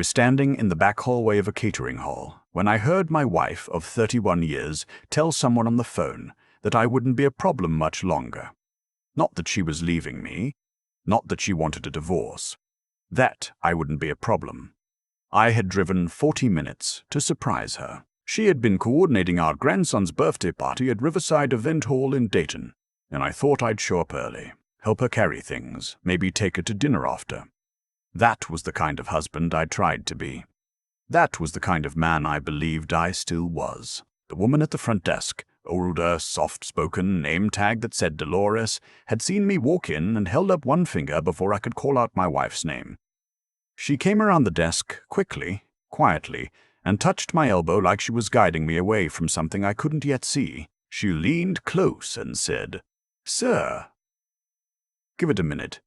was standing in the back hallway of a catering hall when I heard my wife of 31 years tell someone on the phone that I wouldn't be a problem much longer. Not that she was leaving me, not that she wanted a divorce. That I wouldn't be a problem. I had driven 40 minutes to surprise her. She had been coordinating our grandson's birthday party at Riverside Event Hall in Dayton, and I thought I'd show up early, help her carry things, maybe take her to dinner after. That was the kind of husband I tried to be. That was the kind of man I believed I still was. The woman at the front desk, older, soft-spoken, name tag that said Dolores, had seen me walk in and held up one finger before I could call out my wife's name. She came around the desk, quickly, quietly, and touched my elbow like she was guiding me away from something I couldn't yet see. She leaned close and said, "Sir, give it a minute.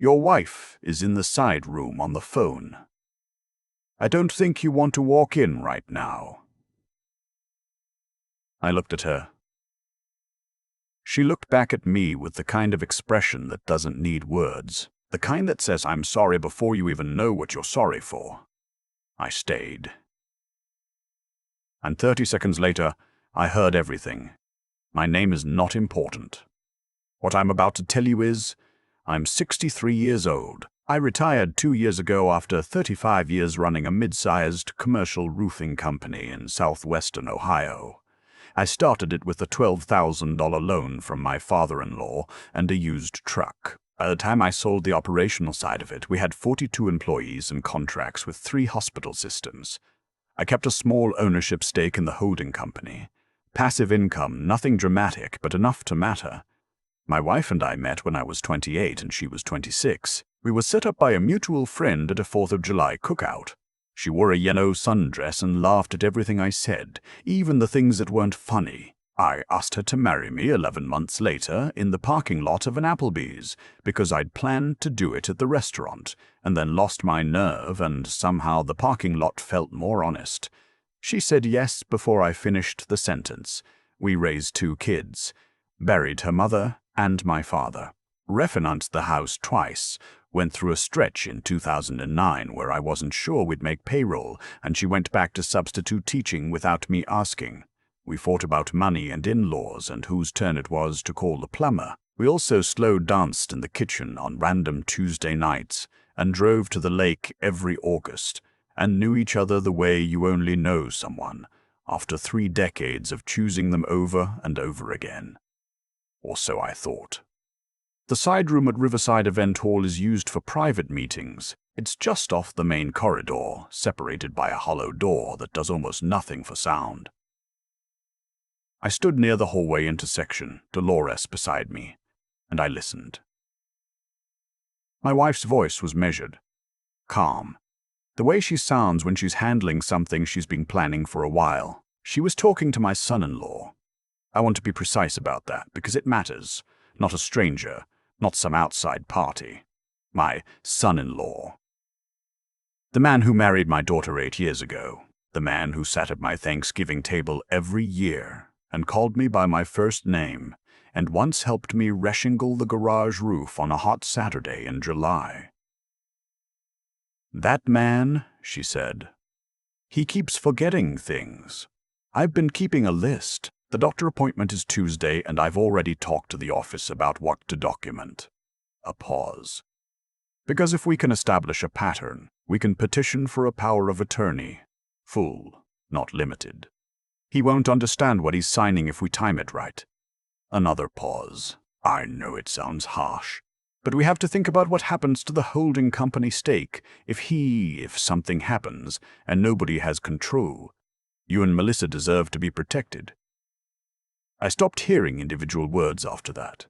Your wife is in the side room on the phone. I don't think you want to walk in right now." I looked at her. She looked back at me with the kind of expression that doesn't need words, the kind that says I'm sorry before you even know what you're sorry for. I stayed. And 30 seconds later, I heard everything. My name is not important. What I'm about to tell you is, I'm 63 years old. I retired 2 years ago after 35 years running a mid-sized commercial roofing company in southwestern Ohio. I started it with a $12,000 loan from my father-in-law and a used truck. By the time I sold the operational side of it, we had 42 employees and contracts with 3 hospital systems. I kept a small ownership stake in the holding company. Passive income, nothing dramatic, but enough to matter. My wife and I met when I was 28 and she was 26. We were set up by a mutual friend at a 4th of July cookout. She wore a yellow sundress and laughed at everything I said, even the things that weren't funny. I asked her to marry me 11 months later in the parking lot of an Applebee's because I'd planned to do it at the restaurant and then lost my nerve and somehow the parking lot felt more honest. She said yes before I finished the sentence. We raised 2 kids, buried her mother and my father, refinanced the house twice, went through a stretch in 2009 where I wasn't sure we'd make payroll and she went back to substitute teaching without me asking. We fought about money and in-laws and whose turn it was to call the plumber. We also slow danced in the kitchen on random Tuesday nights and drove to the lake every August and knew each other the way you only know someone after 3 decades of choosing them over and over again. Or so I thought. The side room at Riverside Event Hall is used for private meetings. It's just off the main corridor, separated by a hollow door that does almost nothing for sound. I stood near the hallway intersection, Dolores beside me, and I listened. My wife's voice was measured, calm, the way she sounds when she's handling something she's been planning for a while. She was talking to my son-in-law. I want to be precise about that because it matters, not a stranger, not some outside party. My son-in-law. The man who married my daughter 8 years ago, the man who sat at my Thanksgiving table every year and called me by my first name, and once helped me reshingle the garage roof on a hot Saturday in July. "That man," she said, "he keeps forgetting things. I've been keeping a list. The doctor appointment is Tuesday, and I've already talked to the office about what to document." A pause. "Because if we can establish a pattern, we can petition for a power of attorney. Full, not limited. He won't understand what he's signing if we time it right." Another pause. "I know it sounds harsh, but we have to think about what happens to the holding company stake if something happens and nobody has control. You and Melissa deserve to be protected." I stopped hearing individual words after that.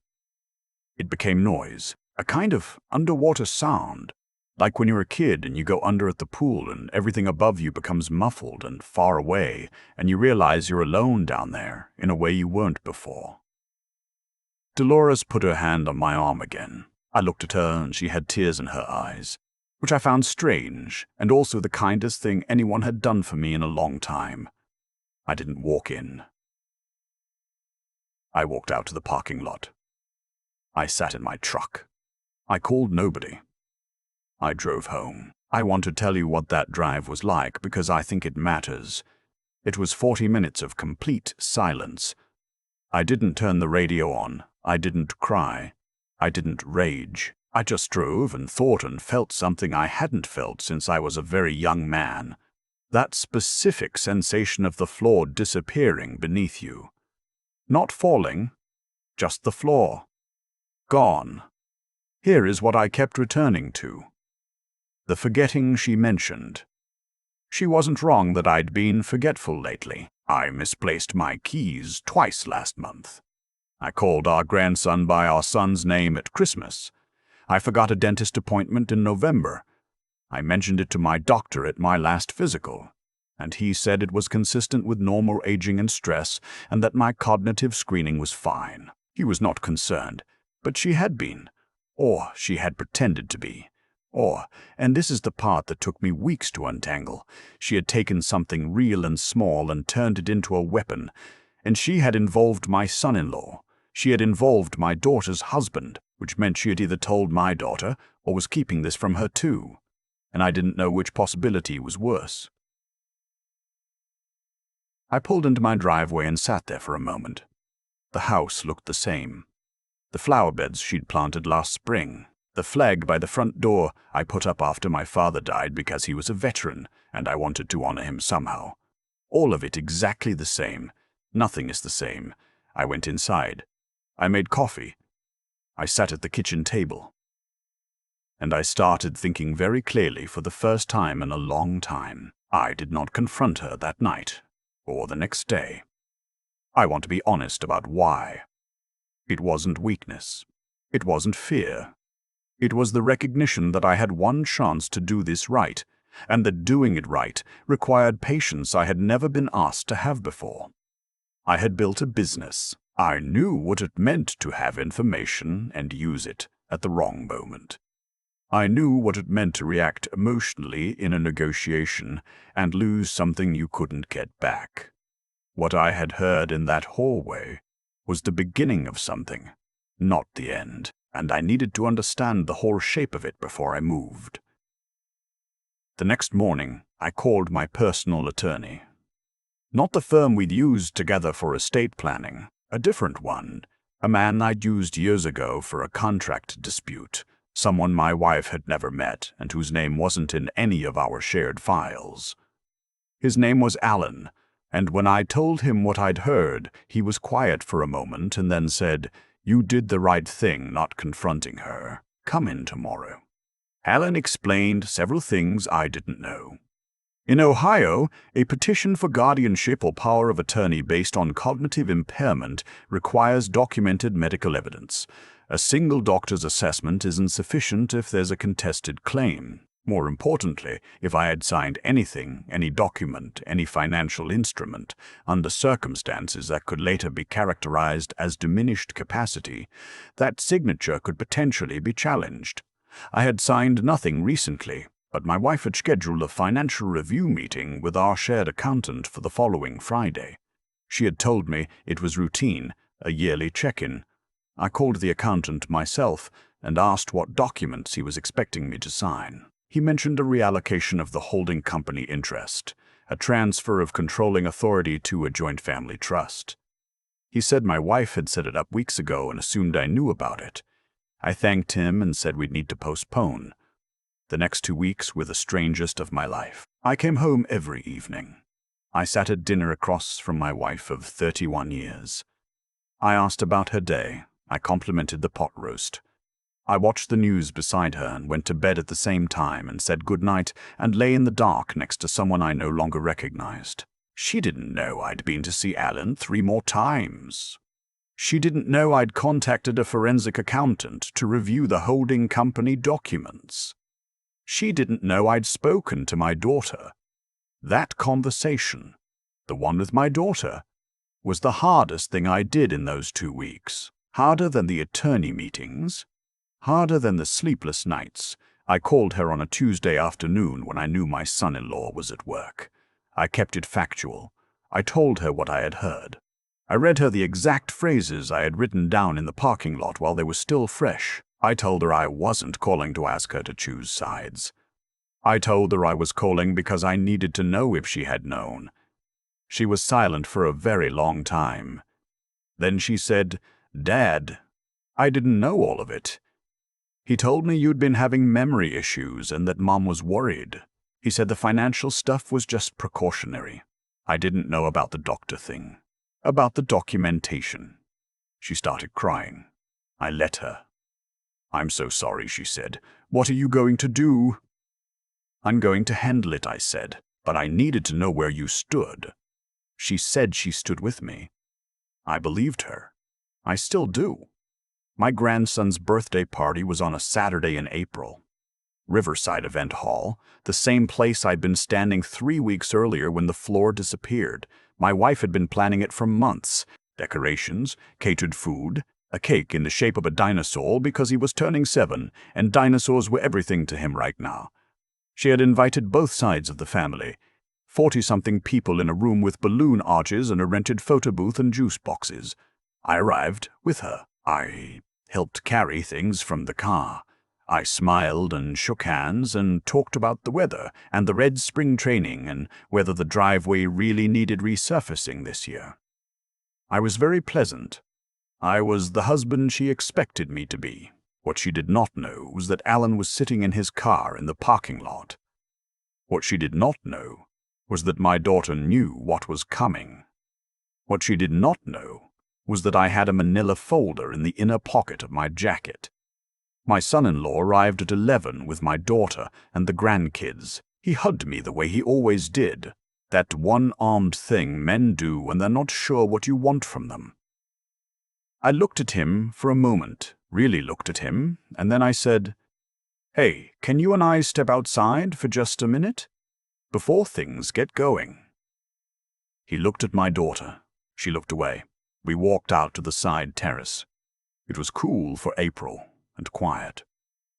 It became noise, a kind of underwater sound, like when you're a kid and you go under at the pool and everything above you becomes muffled and far away, and you realize you're alone down there in a way you weren't before. Dolores put her hand on my arm again. I looked at her and she had tears in her eyes, which I found strange and also the kindest thing anyone had done for me in a long time. I didn't walk in. I walked out to the parking lot. I sat in my truck. I called nobody. I drove home. I want to tell you what that drive was like because I think it matters. It was 40 minutes of complete silence. I didn't turn the radio on. I didn't cry. I didn't rage. I just drove and thought and felt something I hadn't felt since I was a very young man. That specific sensation of the floor disappearing beneath you. Not falling, just the floor. Gone. Here is what I kept returning to. The forgetting she mentioned. She wasn't wrong that I'd been forgetful lately. I misplaced my keys twice last month. I called our grandson by our son's name at Christmas. I forgot a dentist appointment in November. I mentioned it to my doctor at my last physical, and he said it was consistent with normal aging and stress and that my cognitive screening was fine. He was not concerned, but she had been, or she had pretended to be. Or, and this is the part that took me weeks to untangle, she had taken something real and small and turned it into a weapon, and she had involved my son-in-law. She had involved my daughter's husband, which meant she had either told my daughter or was keeping this from her too, and I didn't know which possibility was worse. I pulled into my driveway and sat there for a moment. The house looked the same. The flower beds she'd planted last spring. The flag by the front door I put up after my father died because he was a veteran, and I wanted to honor him somehow. All of it exactly the same. Nothing is the same. I went inside. I made coffee. I sat at the kitchen table. And I started thinking very clearly for the first time in a long time. I did not confront her that night, or the next day. I want to be honest about why. It wasn't weakness. It wasn't fear. It was the recognition that I had one chance to do this right, and that doing it right required patience I had never been asked to have before. I had built a business. I knew what it meant to have information and use it at the wrong moment. I knew what it meant to react emotionally in a negotiation and lose something you couldn't get back. What I had heard in that hallway was the beginning of something, not the end, and I needed to understand the whole shape of it before I moved. The next morning, I called my personal attorney. Not the firm we'd used together for estate planning, a different one, a man I'd used years ago for a contract dispute, someone my wife had never met and whose name wasn't in any of our shared files. His name was Alan, and when I told him what I'd heard, he was quiet for a moment and then said, "You did the right thing not confronting her. Come in tomorrow." Alan explained several things I didn't know. In Ohio, a petition for guardianship or power of attorney based on cognitive impairment requires documented medical evidence. A single doctor's assessment isn't sufficient if there's a contested claim. More importantly, if I had signed anything, any document, any financial instrument, under circumstances that could later be characterized as diminished capacity, that signature could potentially be challenged. I had signed nothing recently, but my wife had scheduled a financial review meeting with our shared accountant for the following Friday. She had told me it was routine, a yearly check-in. I called the accountant myself and asked what documents he was expecting me to sign. He mentioned a reallocation of the holding company interest, a transfer of controlling authority to a joint family trust. He said my wife had set it up weeks ago and assumed I knew about it. I thanked him and said we'd need to postpone. The next 2 weeks were the strangest of my life. I came home every evening. I sat at dinner across from my wife of 31 years. I asked about her day. I complimented the pot roast. I watched the news beside her and went to bed at the same time and said goodnight and lay in the dark next to someone I no longer recognized. She didn't know I'd been to see Alan 3 more times. She didn't know I'd contacted a forensic accountant to review the holding company documents. She didn't know I'd spoken to my daughter. That conversation, the one with my daughter, was the hardest thing I did in those 2 weeks. Harder than the attorney meetings. Harder than the sleepless nights. I called her on a Tuesday afternoon when I knew my son-in-law was at work. I kept it factual. I told her what I had heard. I read her the exact phrases I had written down in the parking lot while they were still fresh. I told her I wasn't calling to ask her to choose sides. I told her I was calling because I needed to know if she had known. She was silent for a very long time. Then she said, "Dad, I didn't know all of it. He told me you'd been having memory issues and that Mom was worried. He said the financial stuff was just precautionary. I didn't know about the doctor thing, about the documentation." She started crying. I let her. "I'm so sorry," she said. "What are you going to do?" "I'm going to handle it," I said, "but I needed to know where you stood." She said she stood with me. I believed her. I still do. My grandson's birthday party was on a Saturday in April. Riverside Event Hall, the same place I'd been standing 3 weeks earlier when the floor disappeared. My wife had been planning it for months. Decorations, catered food, a cake in the shape of a dinosaur because he was turning 7, and dinosaurs were everything to him right now. She had invited both sides of the family, 40-something people in a room with balloon arches and a rented photo booth and juice boxes. I arrived with her. I helped carry things from the car. I smiled and shook hands and talked about the weather and the red spring training and whether the driveway really needed resurfacing this year. I was very pleasant. I was the husband she expected me to be. What she did not know was that Alan was sitting in his car in the parking lot. What she did not know was that my daughter knew what was coming. What she did not know was that I had a manila folder in the inner pocket of my jacket. My son-in-law arrived at 11 with my daughter and the grandkids. He hugged me the way he always did, that one-armed thing men do when they're not sure what you want from them. I looked at him for a moment, really looked at him, and then I said, "Hey, can you and I step outside for just a minute? Before things get going." He looked at my daughter. She looked away. We walked out to the side terrace. It was cool for April and quiet.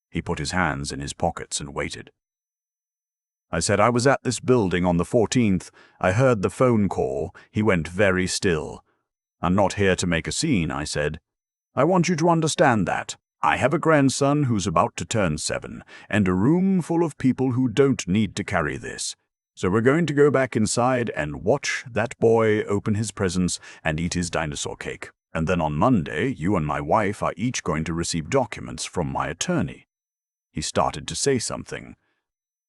He put his hands in his pockets and waited. I said I was at this building on the 14th. I heard the phone call. He went very still. "I'm not here to make a scene," I said. "I want you to understand that. I have a grandson who's about to turn 7, and a room full of people who don't need to carry this. So we're going to go back inside and watch that boy open his presents and eat his dinosaur cake. And then on Monday, you and my wife are each going to receive documents from my attorney." He started to say something.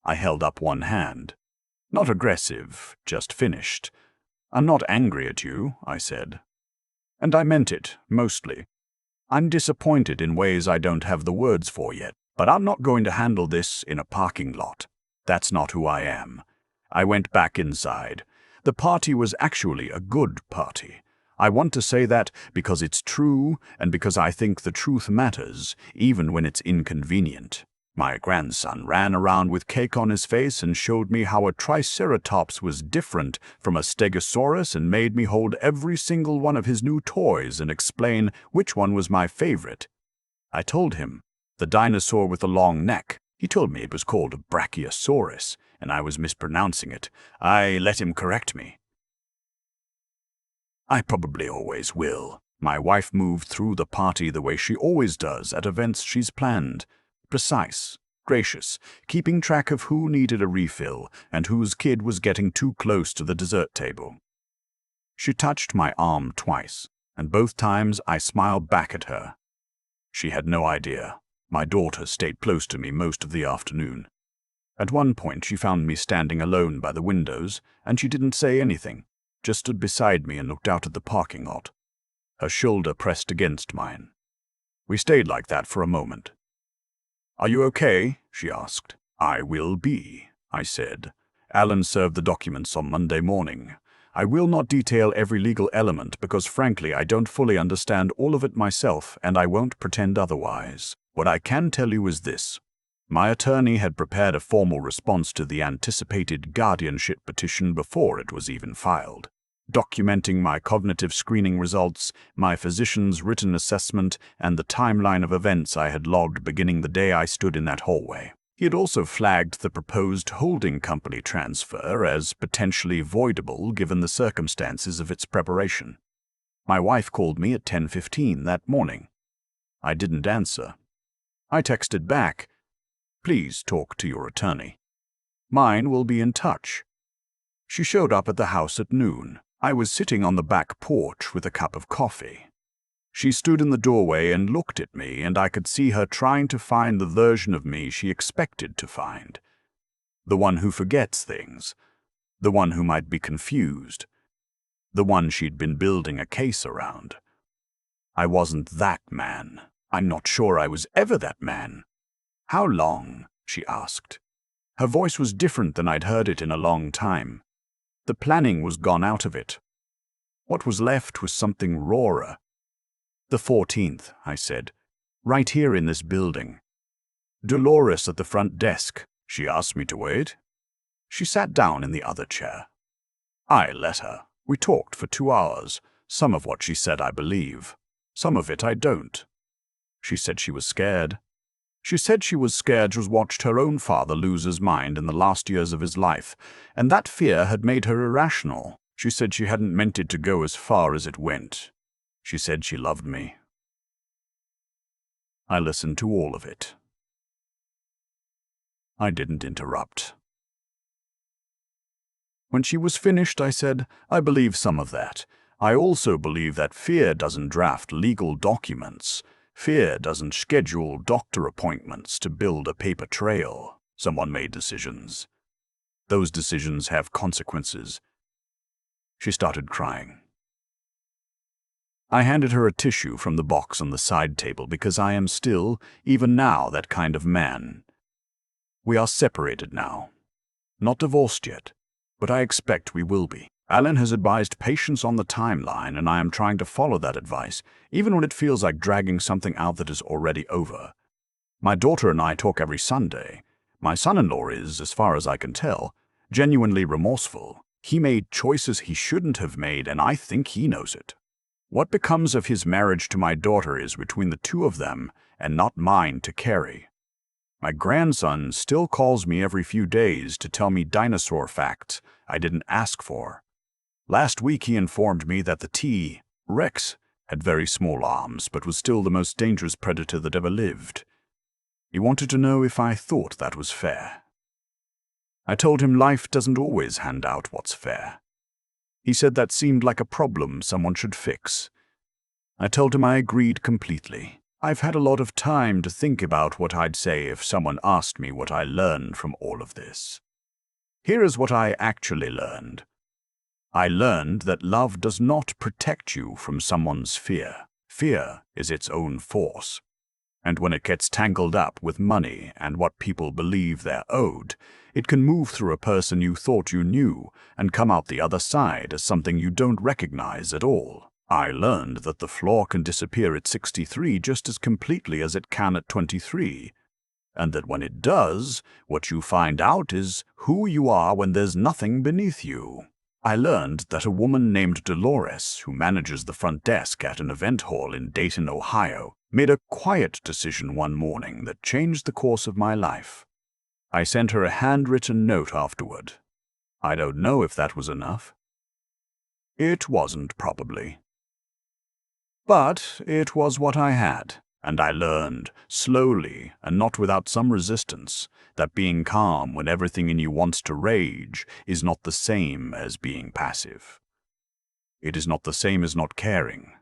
I held up one hand. Not aggressive, just finished. "I'm not angry at you," I said. And I meant it, mostly. I'm disappointed in ways I don't have the words for yet, but I'm not going to handle this in a parking lot. That's not who I am. I went back inside. The party was actually a good party. I want to say that because it's true and because I think the truth matters, even when it's inconvenient. My grandson ran around with cake on his face and showed me how a triceratops was different from a stegosaurus and made me hold every single one of his new toys and explain which one was my favorite. I told him, the dinosaur with the long neck. He told me it was called a brachiosaurus, and I was mispronouncing it. I let him correct me. I probably always will. My wife moved through the party the way she always does at events she's planned. Precise, gracious, keeping track of who needed a refill and whose kid was getting too close to the dessert table. She touched my arm twice, and both times I smiled back at her. She had no idea. My daughter stayed close to me most of the afternoon. At one point she found me standing alone by the windows, and she didn't say anything, just stood beside me and looked out at the parking lot. Her shoulder pressed against mine. We stayed like that for a moment. "Are you okay?" she asked. "I will be," I said. "Alan served the documents on Monday morning. I will not detail every legal element because, frankly, I don't fully understand all of it myself, and I won't pretend otherwise. What I can tell you is this. My attorney had prepared a formal response to the anticipated guardianship petition before it was even filed, documenting my cognitive screening results, my physician's written assessment, and the timeline of events I had logged beginning the day I stood in that hallway. He had also flagged the proposed holding company transfer as potentially voidable given the circumstances of its preparation. My wife called me at 10:15 that morning. I didn't answer. I texted back, "Please talk to your attorney." Mine will be in touch. She showed up at the house at noon. I was sitting on the back porch with a cup of coffee. She stood in the doorway and looked at me, and I could see her trying to find the version of me she expected to find. The one who forgets things. The one who might be confused. The one she'd been building a case around. I wasn't that man. I'm not sure I was ever that man. How long? She asked. Her voice was different than I'd heard it in a long time. The planning was gone out of it. What was left was something rawer. The 14th, I said. Right here in this building. Dolores at the front desk. She asked me to wait. She sat down in the other chair. I let her. We talked for 2 hours. Some of what she said I believe. Some of it I don't. She said she was scared. She said she was scared she watched her own father lose his mind in the last years of his life, and that fear had made her irrational. She said she hadn't meant it to go as far as it went. She said she loved me. I listened to all of it. I didn't interrupt. When she was finished, I said, I believe some of that. I also believe that fear doesn't draft legal documents. Fear doesn't schedule doctor appointments to build a paper trail. Someone made decisions. Those decisions have consequences. She started crying. I handed her a tissue from the box on the side table because I am still, even now, that kind of man. We are separated now. Not divorced yet, but I expect we will be. Alan has advised patience on the timeline, and I am trying to follow that advice, even when it feels like dragging something out that is already over. My daughter and I talk every Sunday. My son-in-law is, as far as I can tell, genuinely remorseful. He made choices he shouldn't have made, and I think he knows it. What becomes of his marriage to my daughter is between the two of them, and not mine to carry. My grandson still calls me every few days to tell me dinosaur facts I didn't ask for. Last week he informed me that the T-Rex had very small arms, but was still the most dangerous predator that ever lived. He wanted to know if I thought that was fair. I told him life doesn't always hand out what's fair. He said that seemed like a problem someone should fix. I told him I agreed completely. I've had a lot of time to think about what I'd say if someone asked me what I learned from all of this. Here is what I actually learned. I learned that love does not protect you from someone's fear. Fear is its own force. And when it gets tangled up with money and what people believe they're owed, it can move through a person you thought you knew and come out the other side as something you don't recognize at all. I learned that the flaw can disappear at 63 just as completely as it can at 23. And that when it does, what you find out is who you are when there's nothing beneath you. I learned that a woman named Dolores, who manages the front desk at an event hall in Dayton, Ohio, made a quiet decision one morning that changed the course of my life. I sent her a handwritten note afterward. I don't know if that was enough. It wasn't, probably. But it was what I had, and I learned, slowly and not without some resistance, that being calm when everything in you wants to rage is not the same as being passive. It is not the same as not caring.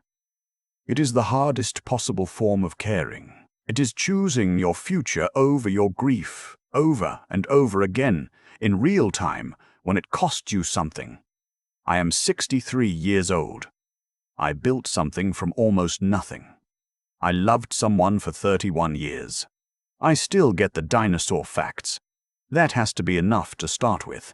It is the hardest possible form of caring. It is choosing your future over your grief, over and over again, in real time, when it costs you something. I am 63 years old. I built something from almost nothing. I loved someone for 31 years. I still get the dinosaur facts. That has to be enough to start with.